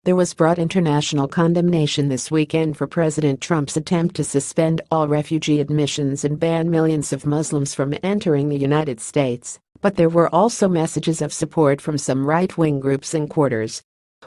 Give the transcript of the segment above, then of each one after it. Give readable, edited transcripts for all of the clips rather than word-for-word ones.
There was broad international condemnation this weekend for President Trump's attempt to suspend all refugee admissions and ban millions of Muslims from entering the United States, but there were also messages of support from some right-wing groups and quarters.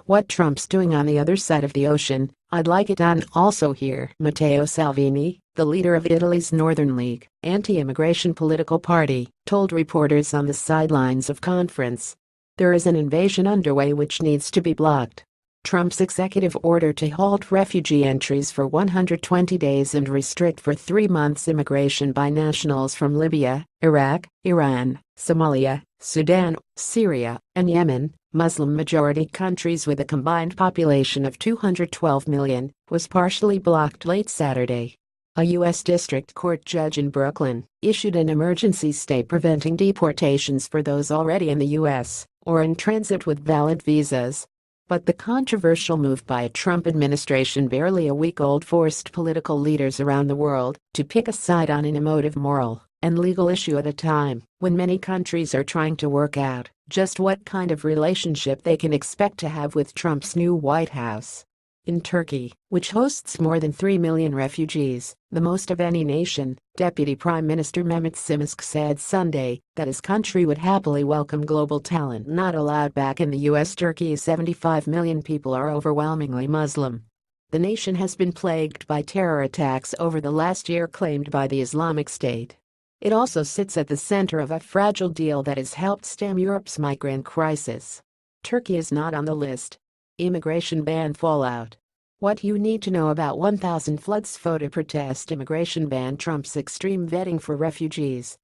What Trump's doing on the other side of the ocean, I'd like it done also here. Matteo Salvini, the leader of Italy's Northern League anti-immigration political party, told reporters on the sidelines of conference. There is an invasion underway which needs to be blocked. Trump's executive order to halt refugee entries for 120 days and restrict for 3 months immigration by nationals from Libya, Iraq, Iran, Somalia, Sudan, Syria, and Yemen, Muslim-majority countries with a combined population of 212 million, was partially blocked late Saturday. A U.S. District Court judge in Brooklyn issued an emergency stay preventing deportations for those already in the U.S. or in transit with valid visas. But the controversial move by a Trump administration barely a week old forced political leaders around the world to pick a side on an emotive moral and legal issue at a time when many countries are trying to work out just what kind of relationship they can expect to have with Trump's new White House. In Turkey, which hosts more than 3 million refugees, the most of any nation, Deputy Prime Minister Mehmet Şimşek said Sunday that his country would happily welcome global talent not allowed back in the U.S. Turkey's 75 million people are overwhelmingly Muslim. The nation has been plagued by terror attacks over the last year claimed by the Islamic State. It also sits at the center of a fragile deal that has helped stem Europe's migrant crisis. Turkey is not on the list. Immigration ban fallout. What you need to know about 1,000 floods photo protest immigration ban Trump's extreme vetting for refugees.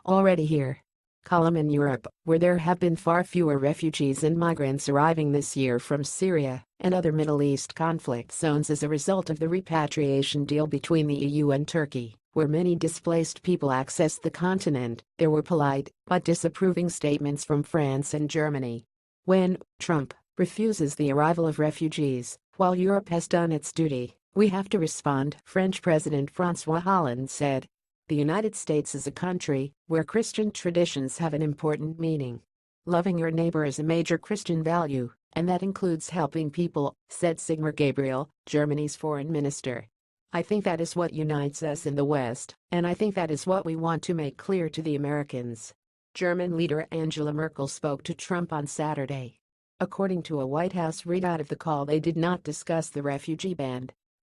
Already here. Column in Europe, where there have been far fewer refugees and migrants arriving this year from Syria and other Middle East conflict zones as a result of the repatriation deal between the EU and Turkey, where many displaced people accessed the continent, there were polite but disapproving statements from France and Germany. When Trump refuses the arrival of refugees, while Europe has done its duty, we have to respond, French President François Hollande said. The United States is a country where Christian traditions have an important meaning. Loving your neighbor is a major Christian value, and that includes helping people, said Sigmar Gabriel, Germany's foreign minister. I think that is what unites us in the West, and I think that is what we want to make clear to the Americans. German leader Angela Merkel spoke to Trump on Saturday. According to a White House readout of the call, they did not discuss the refugee ban.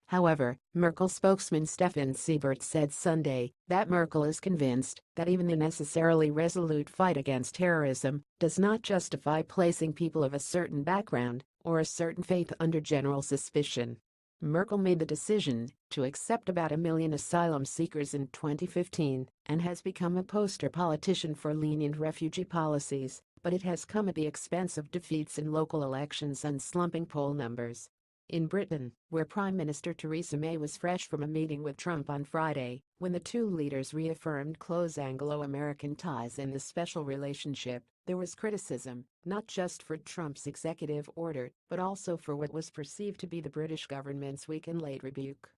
However, Merkel spokesman Stefan Seibert said Sunday that Merkel is convinced that even the necessarily resolute fight against terrorism does not justify placing people of a certain background or a certain faith under general suspicion. Merkel made the decision to accept about 1 million asylum seekers in 2015 and has become a poster politician for lenient refugee policies, but it has come at the expense of defeats in local elections and slumping poll numbers. In Britain, where Prime Minister Theresa May was fresh from a meeting with Trump on Friday, when the two leaders reaffirmed close Anglo-American ties in the special relationship, there was criticism, not just for Trump's executive order, but also for what was perceived to be the British government's week-and-late rebuke.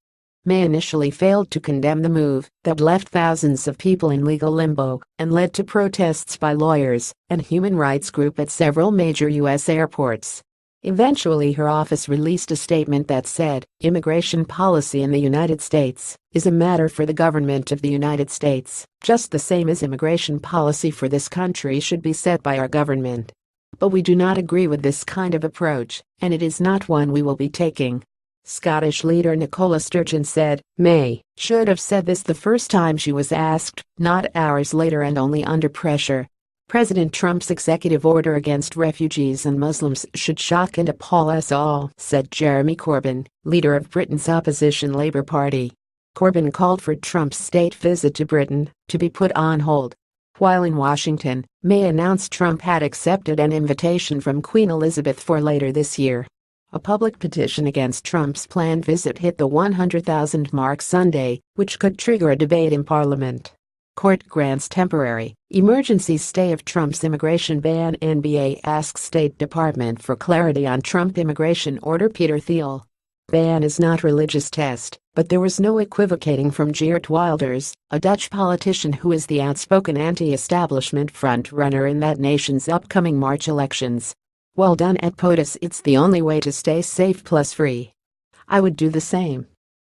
May initially failed to condemn the move that left thousands of people in legal limbo and led to protests by lawyers and human rights groups at several major U.S. airports. Eventually, her office released a statement that said, immigration policy in the United States is a matter for the government of the United States, just the same as immigration policy for this country should be set by our government. But we do not agree with this kind of approach, and it is not one we will be taking. Scottish leader Nicola Sturgeon said May should have said this the first time she was asked, not hours later and only under pressure. President Trump's executive order against refugees and Muslims should shock and appall us all, said Jeremy Corbyn, leader of Britain's opposition Labour Party. Corbyn called for Trump's state visit to Britain to be put on hold. While in Washington, May announced Trump had accepted an invitation from Queen Elizabeth for later this year. A public petition against Trump's planned visit hit the 100,000 mark Sunday, which could trigger a debate in Parliament. Court grants temporary emergency stay of Trump's immigration ban. NBA asks State Department for clarity on Trump immigration order. Peter Thiel. Ban is not religious test, but there was no equivocating from Geert Wilders, a Dutch politician who is the outspoken anti-establishment front-runner in that nation's upcoming March elections. Well done at POTUS. It's the only way to stay safe plus free. I would do the same.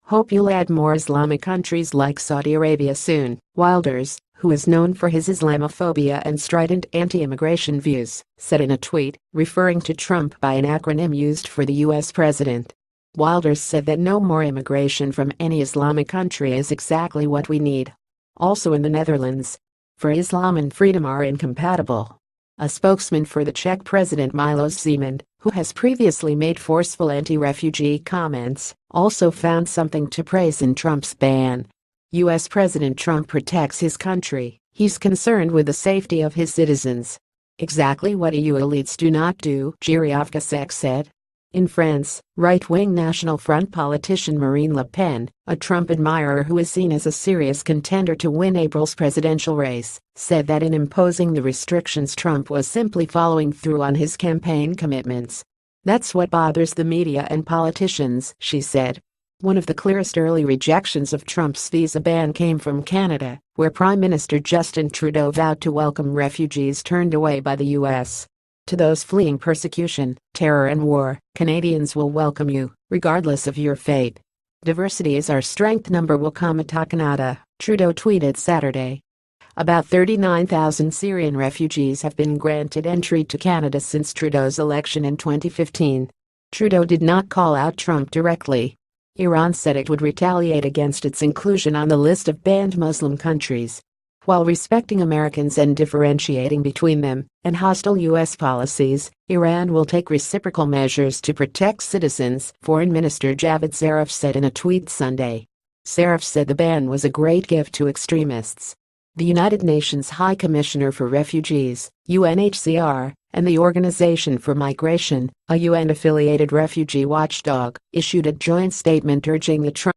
Hope you'll add more Islamic countries like Saudi Arabia soon. Wilders, who is known for his Islamophobia and strident anti-immigration views, said in a tweet, referring to Trump by an acronym used for the U.S. president. Wilders said that no more immigration from any Islamic country is exactly what we need. Also in the Netherlands, for Islam and freedom are incompatible. A spokesman for the Czech president Miloš Zeman, who has previously made forceful anti-refugee comments, also found something to praise in Trump's ban. U.S. President Trump protects his country. He's concerned with the safety of his citizens. Exactly what EU elites do not do, Giriavkasek said. In France, right-wing National Front politician Marine Le Pen, a Trump admirer who is seen as a serious contender to win April's presidential race, said that in imposing the restrictions Trump was simply following through on his campaign commitments. That's what bothers the media and politicians, she said. One of the clearest early rejections of Trump's visa ban came from Canada, where Prime Minister Justin Trudeau vowed to welcome refugees turned away by the U.S. To those fleeing persecution, terror and war, Canadians will welcome you, regardless of your fate. Diversity is our strength. Welcome to Canada, Trudeau tweeted Saturday. About 39,000 Syrian refugees have been granted entry to Canada since Trudeau's election in 2015. Trudeau did not call out Trump directly. Iran said it would retaliate against its inclusion on the list of banned Muslim countries. While respecting Americans and differentiating between them and hostile U.S. policies, Iran will take reciprocal measures to protect citizens, Foreign Minister Javad Zarif said in a tweet Sunday. Zarif said the ban was a great gift to extremists. The United Nations High Commissioner for Refugees, UNHCR, and the Organization for Migration, a UN-affiliated refugee watchdog, issued a joint statement urging the Trump